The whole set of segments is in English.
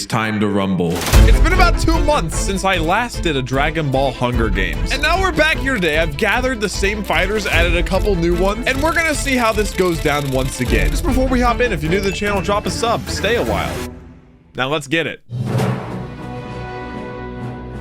time to rumble. It's been about 2 months since I last did a Dragon Ball Hunger Games. And now we're back here today. I've gathered the same fighters, added a couple new ones, and we're gonna see how this goes down once again. Just before we hop in, if you're new to the channel, drop a sub. Stay a while. Now let's get it.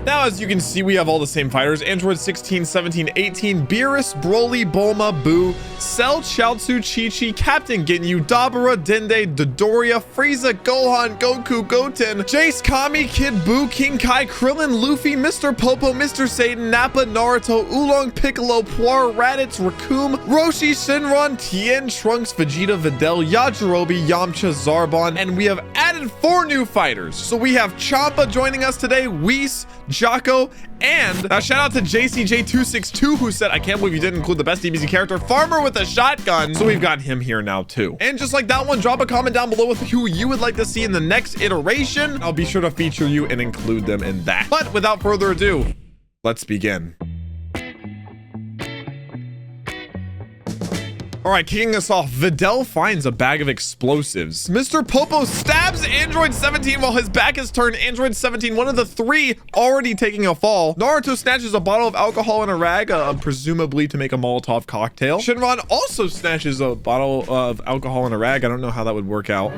Now, as you can see, we have all the same fighters. Android 16, 17, 18, Beerus, Broly, Bulma, Boo, Cell, Chaozu, Chi-Chi, Captain Ginyu, Dabura, Dende, Dodoria, Frieza, Gohan, Goku, Goten, Jace, Kami, Kid Buu, King Kai, Krillin, Luffy, Mr. Popo, Mr. Satan, Nappa, Naruto, Oolong, Piccolo, Puar, Raditz, Raccoon, Roshi, Shenron, Tien, Trunks, Vegeta, Videl, Yajirobe, Yamcha, Zarbon, and we have added 4 new fighters. So we have Champa joining us today, Whis, Jocko, and shout out to JCJ262 who said, I can't believe you didn't include the best DBZ character, Farmer with a shotgun. So we've got him here now too. And just like that one, drop a comment down below with who you would like to see in the next iteration. I'll be sure to feature you and include them in that. But without further ado, let's begin. All right, kicking us off, Videl finds a bag of explosives. Mr. Popo stabs Android 17 while his back is turned. Android 17, one of the 3, already taking a fall. Naruto snatches a bottle of alcohol in a rag, presumably to make a Molotov cocktail. Shenron also snatches a bottle of alcohol in a rag. I don't know how that would work out.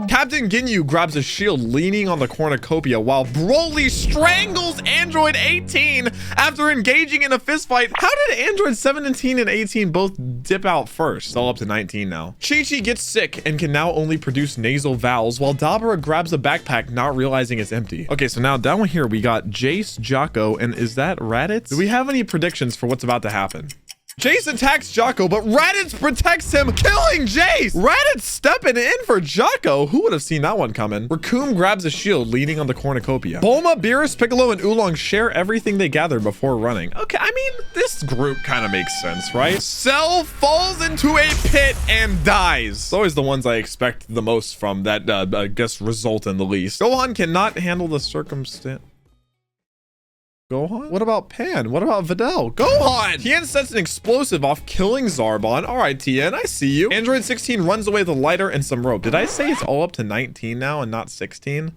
Captain Ginyu grabs a shield leaning on the cornucopia while Broly strangles Android 18 after engaging in a fist fight. How did Android 17 and 18 both dip out first? It's all up to 19 now. Chi-Chi gets sick and can now only produce nasal vowels while Dabura grabs a backpack, not realizing it's empty. Okay, so now down here we got Jace, Jocko, and is that Raditz? Do we have any predictions for what's about to happen? Jace attacks Jocko, but Raditz protects him, killing Jace. Raditz stepping in for Jocko. Who would have seen that one coming? Raccoon grabs a shield leaning on the cornucopia. Bulma, Beerus, Piccolo, and Oolong share everything they gather before running. Okay, I mean, this group kind of makes sense, right? Cell falls into a pit and dies. It's always the ones I expect the most from that, I guess, result in the least. Gohan cannot handle the circumstance. Gohan? What about Pan? What about Videl? Gohan! Tien sets an explosive off, killing Zarbon. All right, Tien, I see you. Android 16 runs away with a lighter and some rope. Did I say it's all up to 19 now and not 16?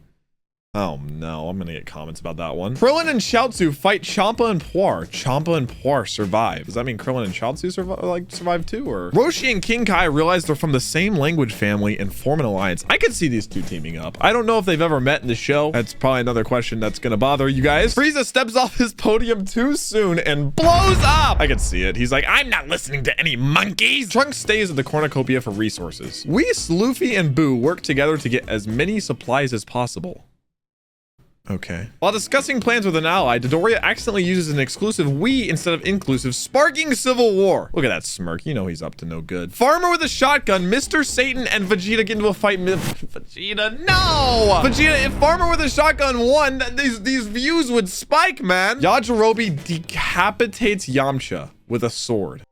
Oh no, I'm gonna get comments about that one. Krillin and Chaozu fight Champa and Puar. Champa and Puar survive. Does that mean Krillin and Chaozu survive too, or? Roshi and King Kai realize they're from the same language family and form an alliance. I could see these two teaming up. I don't know if they've ever met in the show. That's probably another question that's gonna bother you guys. Frieza steps off his podium too soon and blows up. I could see it. He's like, I'm not listening to any monkeys. Trunks stays at the cornucopia for resources. Whis, Luffy, and Boo work together to get as many supplies as possible. Okay. While discussing plans with an ally, Dodoria accidentally uses an exclusive we instead of inclusive, sparking civil war. Look at that smirk. You know he's up to no good. Farmer with a shotgun, Mr. Satan, and Vegeta get into a fight. Vegeta, no! Vegeta, if Farmer with a shotgun won, these views would spike, man. Yajirobe decapitates Yamcha with a sword.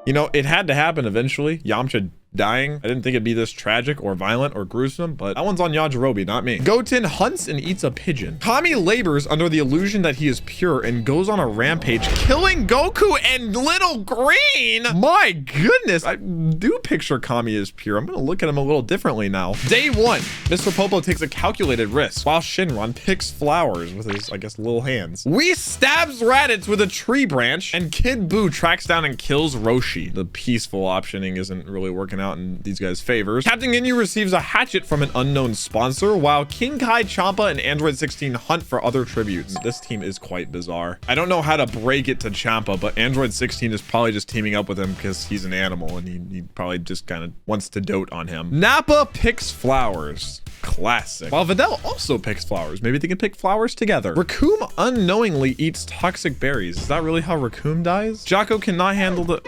You know, it had to happen eventually. Yamcha dying. I didn't think it'd be this tragic or violent or gruesome, but that one's on Yajirobe, not me. Goten hunts and eats a pigeon. Kami labors under the illusion that he is pure and goes on a rampage, killing Goku and Little Green. My goodness, I do picture Kami as pure. I'm gonna look at him a little differently now. Day 1, Mr. Popo takes a calculated risk while Shenron picks flowers with his, I guess, little hands. Whis stabs Raditz with a tree branch, and Kid Buu tracks down and kills Roshi. The peaceful optioning isn't really working out in these guys' favors. Captain Ginyu receives a hatchet from an unknown sponsor, while King Kai, Champa, and Android 16 hunt for other tributes. This team is quite bizarre. I don't know how to break it to Champa, but Android 16 is probably just teaming up with him because he's an animal and he probably just kind of wants to dote on him. Nappa picks flowers. Classic. While Videl also picks flowers. Maybe they can pick flowers together. Raccoon unknowingly eats toxic berries. Is that really how Raccoon dies? Jocko cannot handle the...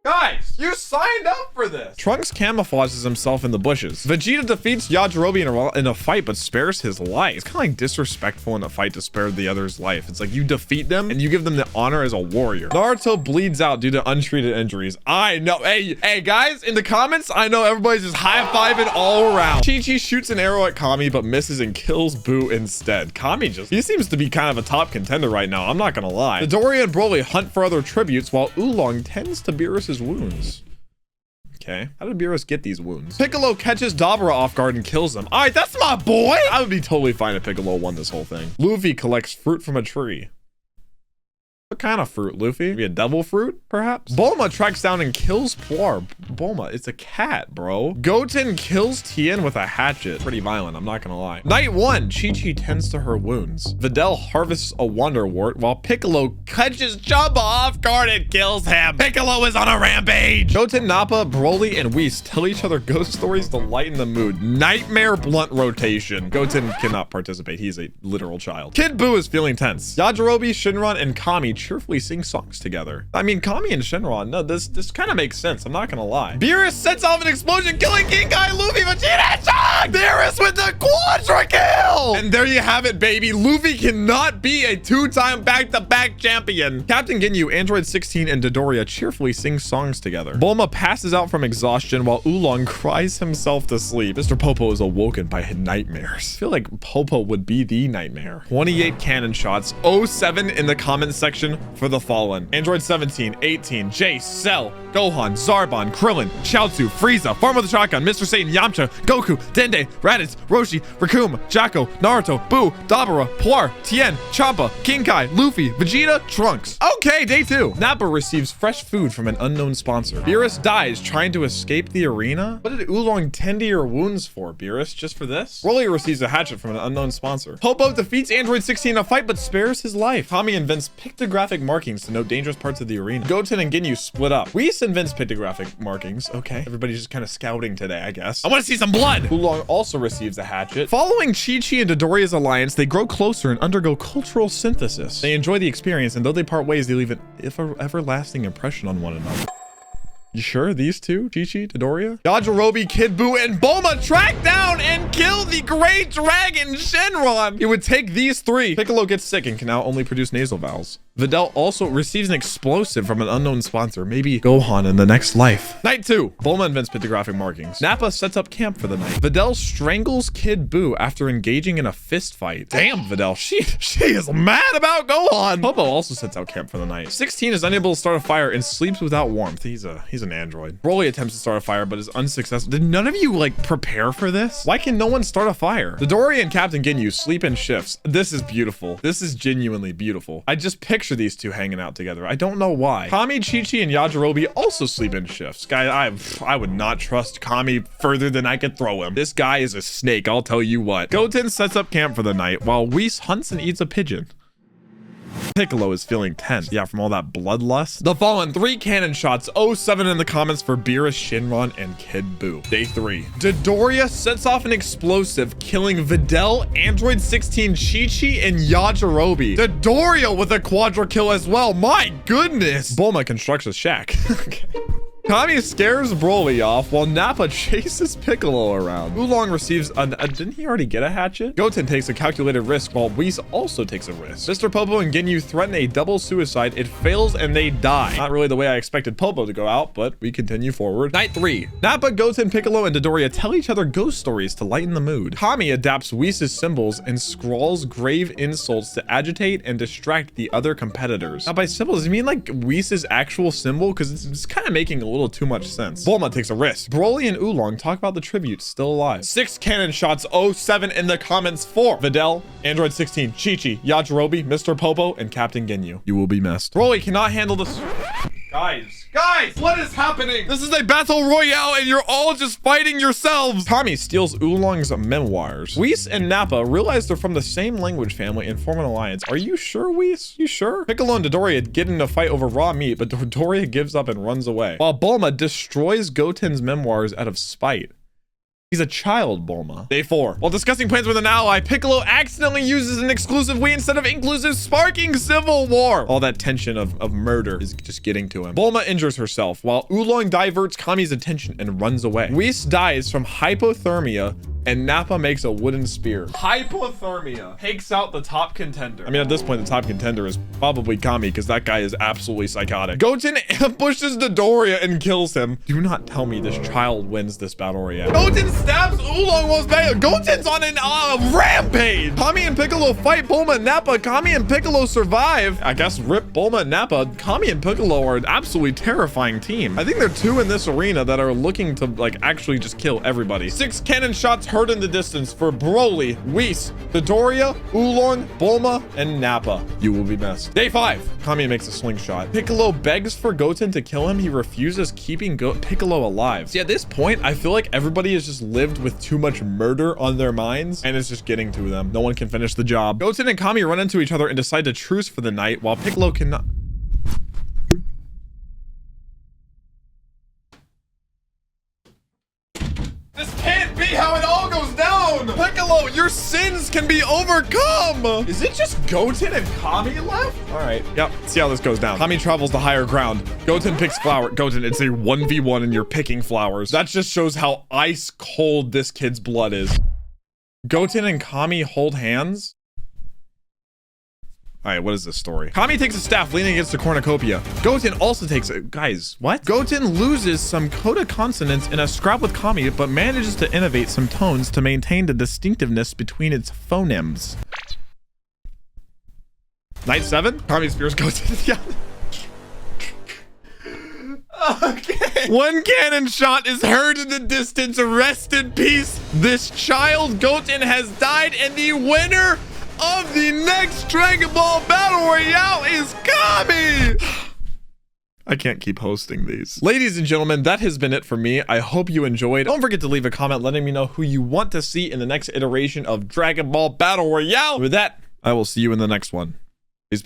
Guys, you signed up for this. Trunks camouflages himself in the bushes. Vegeta defeats Yajirobe in a fight, but spares his life. It's kind of like disrespectful in a fight to spare the other's life. It's like you defeat them and you give them the honor as a warrior. Naruto bleeds out due to untreated injuries. I know. Hey guys, in the comments, I know everybody's just high-fiving all around. Chi-Chi shoots an arrow at Kami, but misses and kills Boo instead. Kami he seems to be kind of a top contender right now. I'm not gonna lie. Dodoria and Broly hunt for other tributes while Oolong tends to Beerus' wounds. Okay. How did Beerus get these wounds? Piccolo catches Dabura off guard and kills him. All right, that's my boy. I would be totally fine if Piccolo won this whole thing. Luffy collects fruit from a tree. What kind of fruit, Luffy? Maybe a devil fruit, perhaps? Bulma tracks down and kills Puar. Bulma, it's a cat, bro. Goten kills Tien with a hatchet. Pretty violent, I'm not gonna lie. Night 1, Chi-Chi tends to her wounds. Videl harvests a Wonder Wart while Piccolo catches Chamba off guard and kills him. Piccolo is on a rampage. Goten, Nappa, Broly, and Whis tell each other ghost stories to lighten the mood. Nightmare blunt rotation. Goten cannot participate. He's a literal child. Kid Buu is feeling tense. Yajirobe, Shinron, and Kami cheerfully sing songs together. I mean, Kami and Shinron, no, this kind of makes sense. I'm not gonna lie. Beerus sets off an explosion, killing King Kai, Luffy, Vegeta, and Shock! Beerus with the quadra kill! And there you have it, baby. Luffy cannot be a two-time back-to-back champion. Captain Ginyu, Android 16, and Dodoria cheerfully sing songs together. Bulma passes out from exhaustion while Oolong cries himself to sleep. Mr. Popo is awoken by nightmares. I feel like Popo would be the nightmare. 28 cannon shots, 07 in the comment section for the fallen. Android 17, 18, Jace, Cell, Gohan, Zarbon, Krillin, Chaozu, Frieza, Farm with the Shotgun, Mr. Satan, Yamcha, Goku, Dende, Raditz, Roshi, Raccoon, Jacko, Naruto, Boo, Dabura, Puar, Tien, Champa, King Kai, Luffy, Vegeta, Trunks. Okay, day 2. Nappa receives fresh food from an unknown sponsor. Beerus dies trying to escape the arena. What did Oolong tend to your wounds for, Beerus? Just for this? Broly receives a hatchet from an unknown sponsor. Popo defeats Android 16 in a fight but spares his life. Kami invents pictographic markings to note dangerous parts of the arena. Goten and Ginyu split up. Whis invents pictographic markings. Okay. Everybody's just kind of scouting today, I guess. I want to see some blood. Oolong also receives a hatchet. Following Chi-Chi and Dodoria's alliance, they grow closer and undergo cultural synthesis. They enjoy the experience, and though they part ways, they leave an everlasting impression on one another. You sure these two? Chi-Chi, Dodoria? Yajirobe, Kid Buu, and Bulma track down and kill the Great Dragon Shenron. It would take these three. Piccolo gets sick and can now only produce nasal vowels. Videl also receives an explosive from an unknown sponsor. Maybe Gohan in the next life. Night 2. Bulma invents pictographic markings. Nappa sets up camp for the night. Videl strangles Kid Buu after engaging in a fist fight. Damn, Videl. She is mad about Gohan. Popo also sets out camp for the night. 16 is unable to start a fire and sleeps without warmth. He's an android. Broly attempts to start a fire but is unsuccessful. Did none of you like prepare for this? Why can no one start a fire? Dodoria and Captain Ginyu sleep in shifts. This is beautiful. This is genuinely beautiful. I just picture these two hanging out together. I don't know why. Kami, Chi-Chi, and Yajirobe also sleep in shifts. Guy, I would not trust Kami further than I could throw him. This guy is a snake, I'll tell you what. Goten sets up camp for the night while Whis hunts and eats a pigeon. Piccolo is feeling tense. Yeah, from all that bloodlust. The fallen 3 cannon shots, 07 in the comments for Beerus, Shinron, and Kid Buu. Day 3. Dodoria sets off an explosive, killing Videl, Android 16, Chi-Chi, and Yajirobe. Dodoria with a quadra kill as well. My goodness. Bulma constructs a shack. Okay. Kami scares Broly off while Nappa chases Piccolo around. Oolong receives didn't he already get a hatchet? Goten takes a calculated risk while Whis also takes a risk. Mr. Popo and Ginyu threaten a double suicide. It fails and they die. Not really the way I expected Popo to go out, but we continue forward. Night 3. Nappa, Goten, Piccolo, and Dodoria tell each other ghost stories to lighten the mood. Kami adapts Whis' symbols and scrawls grave insults to agitate and distract the other competitors. Now by symbols, you mean like Whis' actual symbol? Because it's kind of making a little too much sense. Bulma takes a risk. Broly and Oolong talk about the tributes still alive. 6 cannon shots, 07 in the comments for Videl, Android 16, Chi-Chi, Yajirobe, Mr. Popo, and Captain Ginyu. You will be missed. Broly cannot handle this. Guys, what is happening? This is a battle royale and you're all just fighting yourselves. Kami steals Oolong's memoirs. Whis and Nappa realize they're from the same language family and form an alliance. Are you sure, Whis? You sure? Piccolo and Dodoria get in a fight over raw meat, but Dodoria gives up and runs away, while Bulma destroys Goten's memoirs out of spite. He's a child, Bulma. Day 4. While discussing plans with an ally, Piccolo accidentally uses an exclusive we instead of inclusive, sparking civil war. All that tension of murder is just getting to him. Bulma injures herself while Oolong diverts Kami's attention and runs away. Whis dies from hypothermia and Nappa makes a wooden spear. Hypothermia takes out the top contender. I mean, at this point, the top contender is probably Kami because that guy is absolutely psychotic. Goten ambushes Dodoria and kills him. Do not tell me this child wins this battle royale. Goten stabs Oolong while Goten's on an rampage. Kami and Piccolo fight Bulma and Nappa. Kami and Piccolo survive. I guess rip Bulma and Nappa. Kami and Piccolo are an absolutely terrifying team. I think there are two in this arena that are looking to like actually just kill everybody. 6 cannon shots heard in the distance for Broly, Whis, Dodoria, Oolong, Bulma, and Nappa. You will be missed. Day 5. Kami makes a slingshot. Piccolo begs for Goten to kill him. He refuses, keeping Piccolo alive. See, at this point, I feel like everybody has just lived with too much murder on their minds, and it's just getting to them. No one can finish the job. Goten and Kami run into each other and decide to truce for the night, while Piccolo cannot. This can't be how it all goes down! Piccolo, your sins can be overcome! Is it just Goten and Kami left? All right, yep, see how this goes down. Kami travels to higher ground. Goten picks flower. Goten, it's a 1v1 and you're picking flowers. That just shows how ice cold this kid's blood is. Goten and Kami hold hands. All right, what is this story? Kami takes a staff leaning against the cornucopia. Goten also takes a... Guys, what? Goten loses some coda consonants in a scrap with Kami, but manages to innovate some tones to maintain the distinctiveness between its phonemes. Night 7? Kami spears Goten. Yeah. Okay. 1 cannon shot is heard in the distance. Rest in peace. This child, Goten, has died, and the winner of the next Dragon Ball Battle Royale is Kami! I can't keep hosting these. Ladies and gentlemen, that has been it for me. I hope you enjoyed. Don't forget to leave a comment letting me know who you want to see in the next iteration of Dragon Ball Battle Royale. With that, I will see you in the next one. Peace.